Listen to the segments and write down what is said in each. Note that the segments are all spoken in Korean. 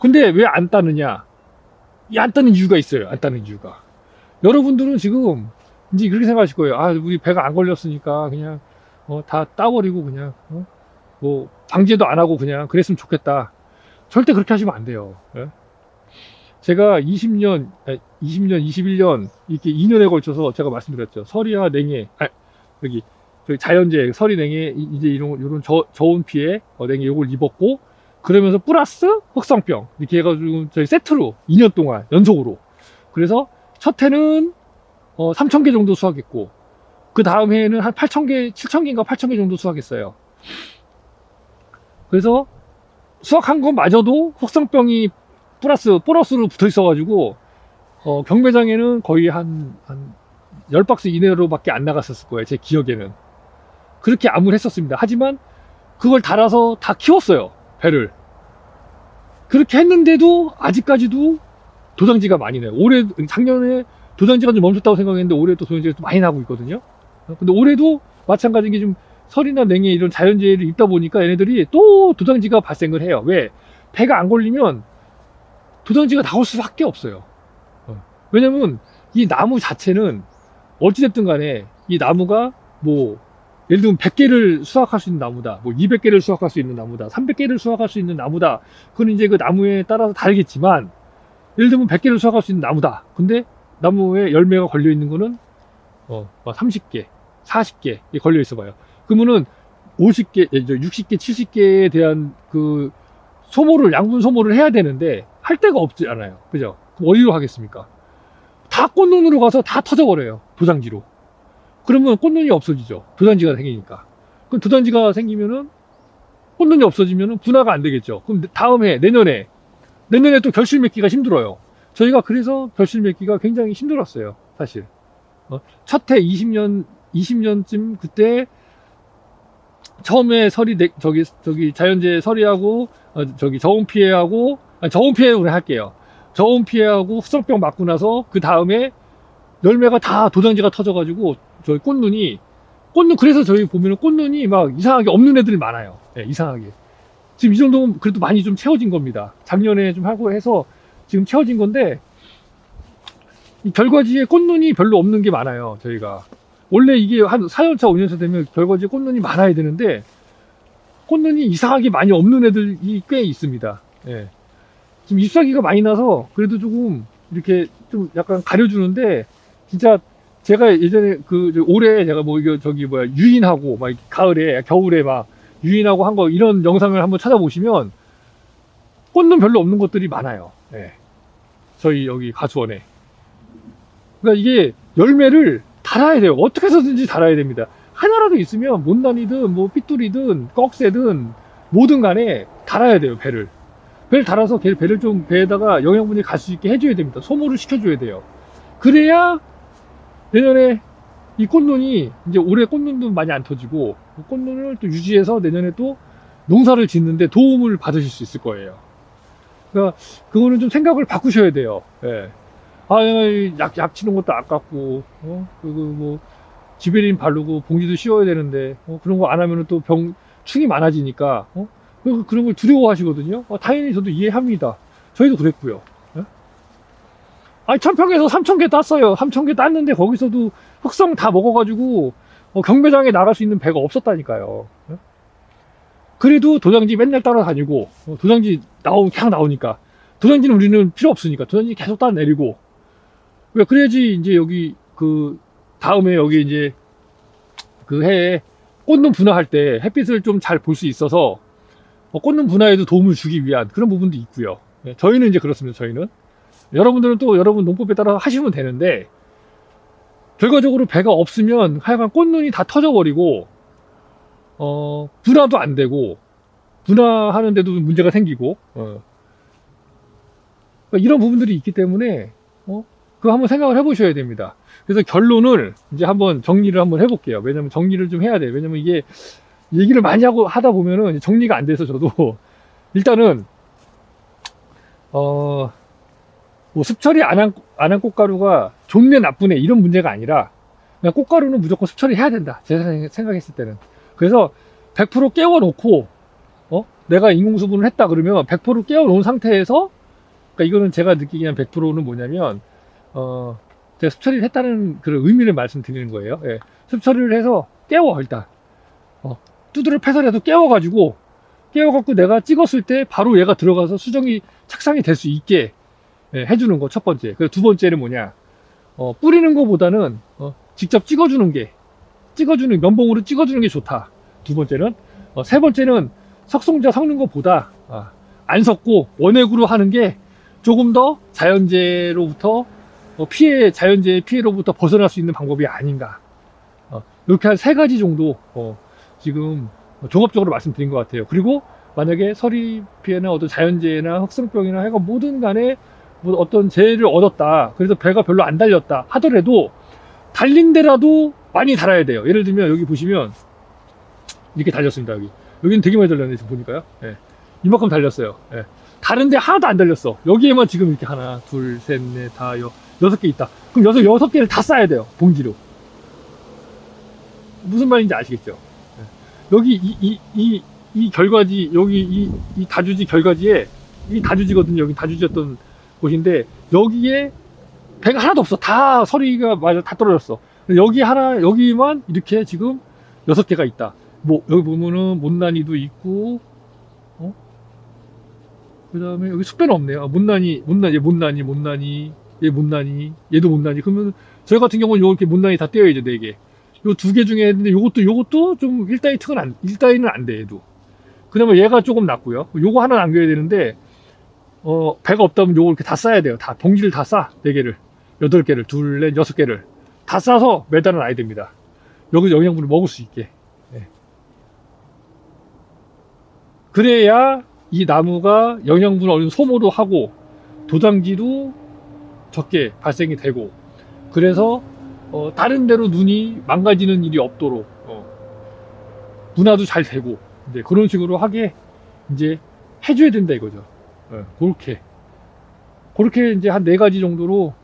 근데 왜 안 따느냐? 이 안 따는 이유가 있어요. 안 따는 이유가. 여러분들은 지금 이제 그렇게 생각하실 거예요. 아, 우리 배가 안 걸렸으니까 그냥 다 따버리고 그냥 뭐 방제도 안 하고 그냥 그랬으면 좋겠다. 절대 그렇게 하시면 안 돼요. 예? 제가 20년, 21년 이렇게 2년에 걸쳐서 제가 말씀드렸죠. 서리와 냉해, 여기 저기 자연재해, 서리 냉해 이제 이런 저온 피해 냉해 요걸 입었고, 그러면서 플러스 흑성병 이렇게 해가지고 저희 세트로 2년 동안 연속으로. 그래서 첫 해는 3,000개 정도 수확했고, 그 다음 해에는 한 8,000개, 7,000개인가 8,000개 정도 수확했어요. 그래서 수확한 것마저도 흑성병이 보너스로 붙어 있어가지고, 경매장에는 거의 한 10박스 이내로밖에 안 나갔었을 거예요. 제 기억에는. 그렇게 암울했었습니다. 하지만 그걸 달아서 다 키웠어요. 배를. 그렇게 했는데도 아직까지도 도장지가 많이 나요. 작년에 도장지가 좀 멈췄다고 생각했는데 올해 또 도장지가 좀 많이 나고 있거든요. 근데 올해도 마찬가지인 게 좀 설이나 냉해 이런 자연재해를 입다 보니까 얘네들이 또 도장지가 발생을 해요. 왜? 배가 안 걸리면 도장지가 나올 수밖에 없어요. 왜냐면 이 나무 자체는 어찌됐든 간에 이 나무가 뭐 예를 들면 100개를 수확할 수 있는 나무다, 뭐 200개를 수확할 수 있는 나무다, 300개를 수확할 수 있는 나무다. 그건 이제 그 나무에 따라서 다르겠지만, 예를 들면 100개를 수확할 수 있는 나무다. 근데 나무에 열매가 걸려 있는 거는 30개, 40개 걸려 있어 봐요. 그러면은 50개, 60개, 70개에 대한 그 양분 소모를 해야 되는데 할 데가 없지 않아요. 그죠? 그럼 어디로 하겠습니까? 다 꽃눈으로 가서 다 터져버려요. 도장지로. 그러면 꽃눈이 없어지죠. 도장지가 생기니까. 그럼 도장지가 생기면은 꽃눈이 없어지면은 분화가 안 되겠죠. 그럼 다음 해, 내년에 또 결실 맺기가 힘들어요. 저희가 그래서 결실 맺기가 굉장히 힘들었어요. 사실. 첫 해 20년쯤 그때 처음에 저기 자연재해 서리하고 저온 피해하고 저온 피해 우리 할게요. 저온 피해하고 흑성병 맞고 나서 그 다음에 열매가 다 도장지가 터져가지고 저희 꽃눈 그래서 저희 보면은 꽃눈이 막 이상하게 없는 애들이 많아요. 네, 이상하게. 지금 이 정도면 그래도 많이 좀 채워진 겁니다. 작년에 좀 하고 해서 지금 채워진 건데, 이 결과지에 꽃눈이 별로 없는 게 많아요. 저희가 원래 이게 한 4년차 5년차 되면 결과지에 꽃눈이 많아야 되는데 꽃눈이 이상하게 많이 없는 애들이 꽤 있습니다. 예. 지금 잎사귀가 많이 나서 그래도 조금 이렇게 좀 약간 가려주는데, 진짜 제가 예전에 올해 제가 뭐 이거 유인하고 막 겨울에 막 유인하고 한 거 이런 영상을 한번 찾아보시면 꽃눈 별로 없는 것들이 많아요. 예. 저희 여기 가수원에. 그러니까 이게 열매를 달아야 돼요. 어떻게 해서든지 달아야 됩니다. 하나라도 있으면 못난이든 뭐 삐뚤이든 꺽쇠든 뭐든 간에 달아야 돼요. 배를 달아서 배를 좀 배에다가 영양분이 갈 수 있게 해줘야 됩니다. 소모를 시켜줘야 돼요. 그래야 내년에 이 꽃눈이 이제 올해 꽃눈도 많이 안 터지고 꽃눈을 또 유지해서 내년에 또 농사를 짓는데 도움을 받으실 수 있을 거예요. 그러니까 그거는 좀 생각을 바꾸셔야 돼요. 예. 약 치는 것도 아깝고, 그리고 뭐 지베린 바르고 봉지도 씌워야 되는데 그런 거 안 하면은 또 충이 많아지니까 그런 걸 두려워하시거든요. 당연히 저도 이해합니다. 저희도 그랬고요. 예? 1000평에서 3000개 땄어요. 3000개 땄는데 거기서도 흑성 다 먹어가지고 경매장에 나갈 수 있는 배가 없었다니까요. 예? 그래도 도장지 맨날 따라다니고, 도장지 그냥 나오니까. 도장지는 우리는 필요 없으니까 도장지 계속 따내리고. 그래야지 이제 여기 다음에 여기 이제 그 해에 꽃눈 분화할 때 햇빛을 좀 잘 볼 수 있어서 꽃눈 분화에도 도움을 주기 위한 그런 부분도 있고요. 예, 저희는 이제 그렇습니다. 저희는. 여러분들은 또 여러분 농법에 따라 하시면 되는데, 결과적으로 배가 없으면 하여간 꽃눈이 다 터져버리고 분화도 안 되고, 분화하는데도 문제가 생기고, 그러니까 이런 부분들이 있기 때문에 그거 한번 생각을 해보셔야 됩니다. 그래서 결론을 이제 한번 정리를 한번 해볼게요. 왜냐면 정리를 좀 해야 돼요. 왜냐면 이게 얘기를 많이 하다 보면은 정리가 안 돼서 저도 일단은 뭐 습처리 안 한 꽃가루가 좋네 나쁘네 이런 문제가 아니라, 그냥 꽃가루는 무조건 습처리 해야 된다. 제가 생각했을 때는. 그래서 100% 깨워놓고 내가 인공수분을 했다 그러면 100% 깨워놓은 상태에서, 그러니까 이거는 제가 느끼기엔 100%는 뭐냐면, 제가 습 처리를 했다는 그런 의미를 말씀드리는 거예요. 예. 습 처리를 해서 깨워, 일단. 두드려 패서라도 깨워가지고, 깨워갖고 내가 찍었을 때 바로 얘가 들어가서 수정이 착상이 될 수 있게 해주는 거, 첫 번째. 그리고 두 번째는 뭐냐, 뿌리는 거보다는 직접 찍어주는 면봉으로 찍어주는 게 좋다. 두 번째는. 세 번째는 석송자 섞는 것보다 안 섞고 원액으로 하는 게 조금 더 자연재해로부터 자연재해 피해로부터 벗어날 수 있는 방법이 아닌가. 이렇게 한 세 가지 정도 지금 종합적으로 말씀드린 것 같아요. 그리고 만약에 서리 피해나 어떤 자연재해나 흑성병이나 해가 뭐든 간에 뭐 어떤 재해를 얻었다, 그래서 배가 별로 안 달렸다 하더라도 달린 데라도 많이 달아야 돼요. 예를 들면 여기 보시면 이렇게 달렸습니다. 여기는 되게 많이 달렸네. 지금 보니까요. 예. 이만큼 달렸어요. 예. 다른데 하나도 안 달렸어. 여기에만 지금 이렇게 하나, 둘, 셋, 넷, 다, 여섯 개 있다. 그럼 여섯 개를 다 싸야 돼요. 봉지로. 무슨 말인지 아시겠죠? 예. 여기 이 결과지, 여기 이 다주지 결과지에, 이 다주지거든요. 여기 다주지였던 곳인데, 여기에 배가 하나도 없어. 다 서리가 맞아, 다 떨어졌어. 여기만 이렇게 지금 6개가 있다. 뭐 여기 보면은 못난이도 있고, 그 다음에 여기 숙배는 없네요. 못난이, 얘 얘도 못난이. 그러면 저희 같은 경우는 이렇게 못난이 다 떼어야죠. 4개. 요 2개 중에 했는데 요것도 좀 1따위는 안 돼, 얘도. 그 다음에 얘가 조금 낫고요. 요거 하나 남겨야 되는데, 배가 없다면 요거 이렇게 다 싸야 돼요. 다, 봉지를 다 싸. 4개를. 8개를, 둘, 넷, 6개를. 다 싸서 매달아 놔야 됩니다. 여기 영양분을 먹을 수 있게. 네. 그래야 이 나무가 영양분을 어느 정도 소모도 하고, 도장지도 적게 발생이 되고, 그래서, 다른 데로 눈이 망가지는 일이 없도록, 문화도 잘 되고, 이제 그런 식으로 하게, 이제 해줘야 된다 이거죠. 그렇게 이제 한 4가지 정도로,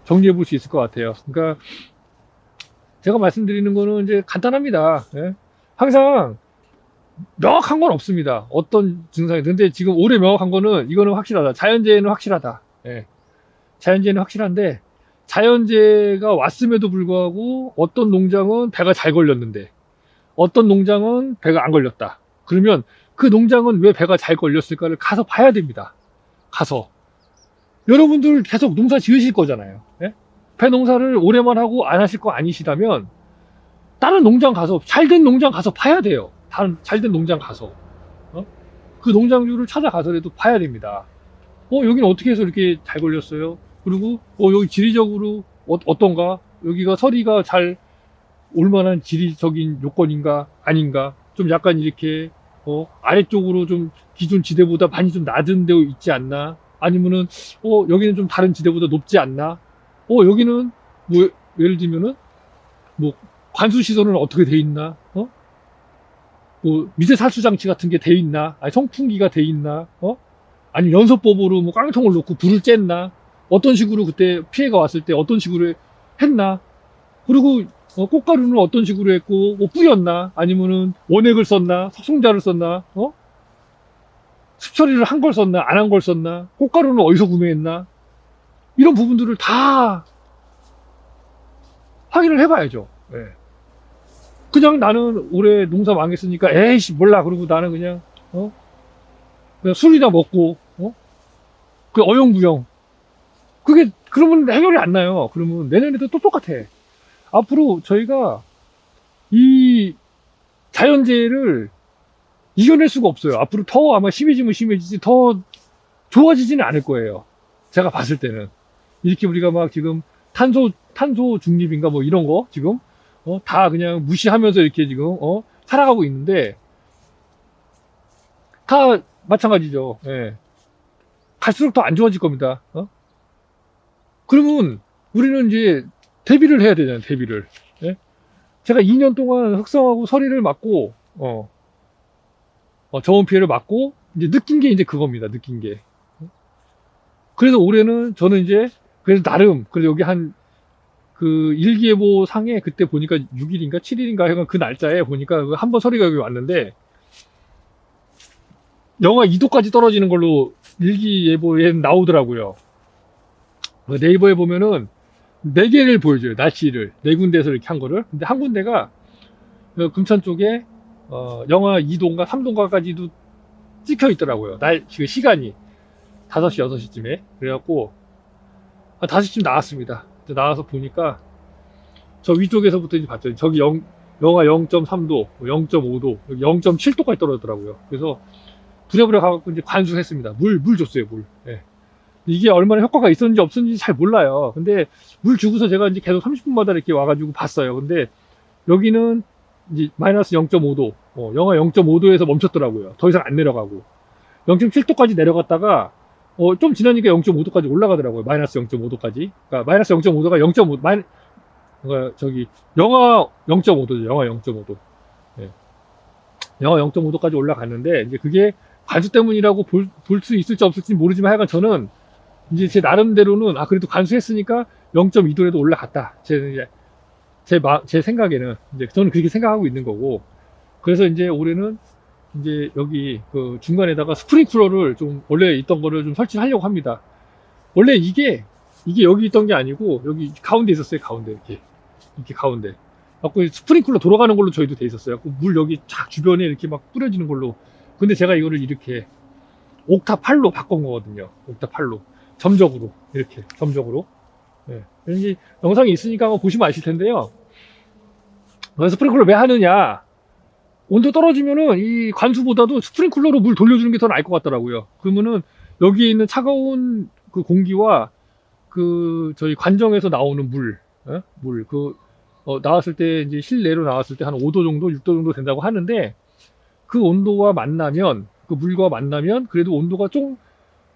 정리해 볼 수 있을 것 같아요. 그러니까, 제가 말씀드리는 거는 이제 간단합니다. 예? 항상 명확한 건 없습니다. 어떤 증상이. 근데 지금 올해 명확한 거는 이거는 확실하다. 자연재해는 확실하다. 예. 자연재해는 확실한데, 자연재해가 왔음에도 불구하고 어떤 농장은 배가 잘 걸렸는데 어떤 농장은 배가 안 걸렸다. 그러면 그 농장은 왜 배가 잘 걸렸을까를 가서 봐야 됩니다. 가서. 여러분들 계속 농사 지으실 거잖아요. 예? 배 농사를 오래만 하고 안 하실 거 아니시다면 다른 농장 가서, 잘된 농장 가서 봐야 돼요. 다른 잘된 농장 가서. 그 농장주를 찾아가서라도 봐야 됩니다. 여기는 어떻게 해서 이렇게 잘 걸렸어요? 그리고 여기 지리적으로 어떤가? 여기가 서리가 잘 올만한 지리적인 요건인가 아닌가? 좀 약간 이렇게 아래쪽으로 좀 기존 지대보다 많이 좀 낮은 데 있지 않나? 아니면은 여기는 좀 다른 지대보다 높지 않나? 여기는 뭐 예를 들면은 뭐 관수 시설은 어떻게 돼 있나? 뭐 미세 살수 장치 같은 게 돼 있나? 아니 송풍기가 돼 있나? 아니 연소법으로 뭐 깡통을 놓고 불을 쬐나? 어떤 식으로 그때 피해가 왔을 때 어떤 식으로 했나? 그리고 꽃가루는 어떤 식으로 했고, 뭐 뿌렸나? 아니면은 원액을 썼나? 석송자를 썼나? 습처리를 한 걸 썼나? 안 한 걸 썼나? 꽃가루는 어디서 구매했나? 이런 부분들을 다 확인을 해봐야죠. 네. 그냥 나는 올해 농사 망했으니까 에이씨 몰라. 그러고 나는 그냥 술이나 먹고 그 어영부영. 그게 그러면 해결이 안 나요. 그러면 내년에도 또 똑같아. 앞으로 저희가 이 자연재해를 이겨낼 수가 없어요. 앞으로 더 아마 심해지면 심해지지 더 좋아지지는 않을 거예요. 제가 봤을 때는. 이렇게 우리가 막 지금 탄소 중립인가 뭐 이런 거 지금 다 그냥 무시하면서 이렇게 지금 살아가고 있는데 다 마찬가지죠. 예. 갈수록 더 안 좋아질 겁니다. 그러면 우리는 이제 대비를 해야 되잖아요. 대비를. 예? 제가 2년 동안 흑성하고 서리를 맞고 저온 피해를 맞고 이제 느낀 게 이제 그겁니다. 느낀 게. 그래서 올해는 저는 이제 그래서 나름 그래서 여기 한 그 일기예보 상에 그때 보니까 6일인가 7일인가 해가 그 날짜에 보니까 한 번 서리가 여기 왔는데 영하 2도까지 떨어지는 걸로 일기예보에 나오더라고요. 네이버에 보면은 4개를 보여줘요. 날씨를 4군데에서 이렇게 한 거를. 근데 한 군데가 금천 쪽에 영하 2도인가 3도인가까지도 찍혀 있더라고요. 그 시간이 5시 6시쯤에. 그래갖고 5시쯤 나왔습니다. 나와서 보니까 저 위쪽에서부터 이제 봤죠. 저기 영하 0.3도, 0.5도, 0.7도까지 떨어졌더라고요. 그래서 부랴부랴 가갖고 이제 관수했습니다. 물 줬어요, 물. 예. 이게 얼마나 효과가 있었는지 없었는지 잘 몰라요. 근데 물 주고서 제가 이제 계속 30분마다 이렇게 와가지고 봤어요. 근데 여기는 이제 마이너스 0.5도, 영하 0.5도에서 멈췄더라고요. 더 이상 안 내려가고. 0.7도까지 내려갔다가, 좀 지나니까 0.5도까지 올라가더라고요. 마이너스 0.5도까지. 그러니까 마이너스 0.5도가 0.5, 그러니까 저기, 영하 0.5도죠. 영하 0.5도. 예. 영하 0.5도까지 올라갔는데, 이제 그게 관수 때문이라고 볼 수 있을지 없을지 모르지만 하여간 저는 이제 제 나름대로는, 그래도 관수했으니까 0.2도에도 올라갔다. 제 생각에는, 이제 저는 그렇게 생각하고 있는 거고. 그래서 이제 올해는 이제 여기 그 중간에다가 스프링클러를 좀 원래 있던 거를 좀 설치하려고 합니다. 원래 이게 여기 있던 게 아니고 여기 가운데 있었어요. 가운데 이렇게 가운데. 갖고 스프링클러 돌아가는 걸로 저희도 돼 있었어요. 물 여기 쫙 주변에 이렇게 막 뿌려지는 걸로. 근데 제가 이거를 이렇게 옥타 8로 바꾼 거거든요. 옥타 8로 점적으로 이렇게 점적으로. 네. 이 영상이 있으니까 한번 보시면 아실 텐데요. 스프링클러 왜 하느냐? 온도 떨어지면은 이 관수보다도 스프링클러로 물 돌려주는 게 더 나을 것 같더라고요. 그러면은 여기에 있는 차가운 그 공기와 그 저희 관정에서 나오는 나왔을 때 이제 실내로 나왔을 때 한 5도 정도, 6도 정도 된다고 하는데 그 온도와 만나면 그 물과 만나면 그래도 온도가 좀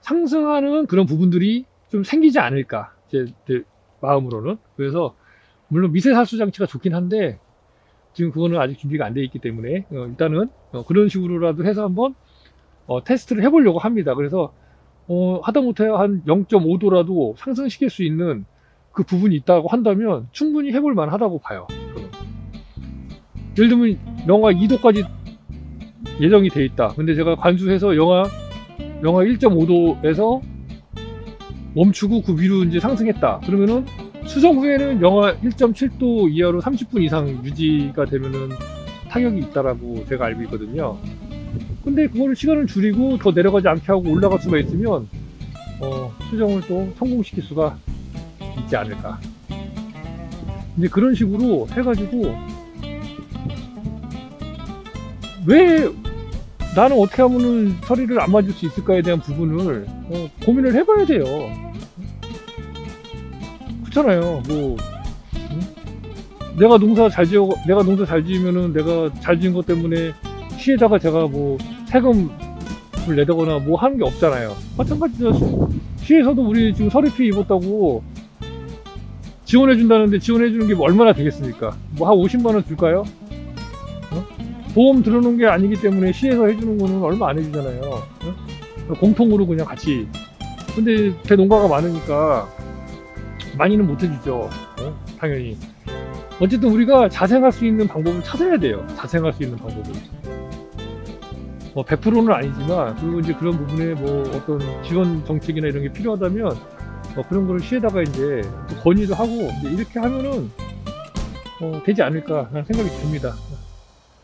상승하는 그런 부분들이 좀 생기지 않을까 제 마음으로는. 그래서 물론 미세살수 장치가 좋긴 한데 지금 그거는 아직 준비가 안 돼 있기 때문에 일단은 그런 식으로라도 해서 한번 테스트를 해보려고 합니다. 그래서 하다못해 한 0.5도라도 상승시킬 수 있는 그 부분이 있다고 한다면 충분히 해볼 만하다고 봐요. 저는. 예를 들면 영하 2도까지 예정이 돼 있다. 근데 제가 관수해서 영하 1.5도에서 멈추고 그 위로 이제 상승했다. 그러면은 수정 후에는 영하 1.7도 이하로 30분 이상 유지가 되면은 타격이 있다라고 제가 알고 있거든요. 근데 그거를 시간을 줄이고 더 내려가지 않게 하고 올라갈 수가 있으면 수정을 또 성공시킬 수가 있지 않을까. 이제 그런 식으로 해가지고 왜 나는 어떻게 하면은 서리를 안 맞을 수 있을까에 대한 부분을 고민을 해봐야 돼요. 그렇잖아요. 뭐 내가 농사 잘 지으면은 내가 잘 지은 것 때문에 시에다가 제가 뭐 세금을 내다거나 뭐 하는 게 없잖아요. 마찬가지죠. 시에서도 우리 지금 서리피 입었다고 지원해준다는데 지원해주는 게 얼마나 되겠습니까? 뭐 한 50만 원 줄까요? 보험 들어놓은 게 아니기 때문에 시에서 해주는 거는 얼마 안 해주잖아요. 공통으로 그냥 같이. 근데 대농가가 많으니까 많이는 못 해주죠. 당연히. 어쨌든 우리가 자생할 수 있는 방법을 찾아야 돼요. 자생할 수 있는 방법을. 100%는 아니지만, 그리고 이제 그런 부분에 뭐 어떤 지원 정책이나 이런 게 필요하다면, 그런 거를 시에다가 이제 건의도 하고, 이제 이렇게 하면은, 되지 않을까 하는 생각이 듭니다.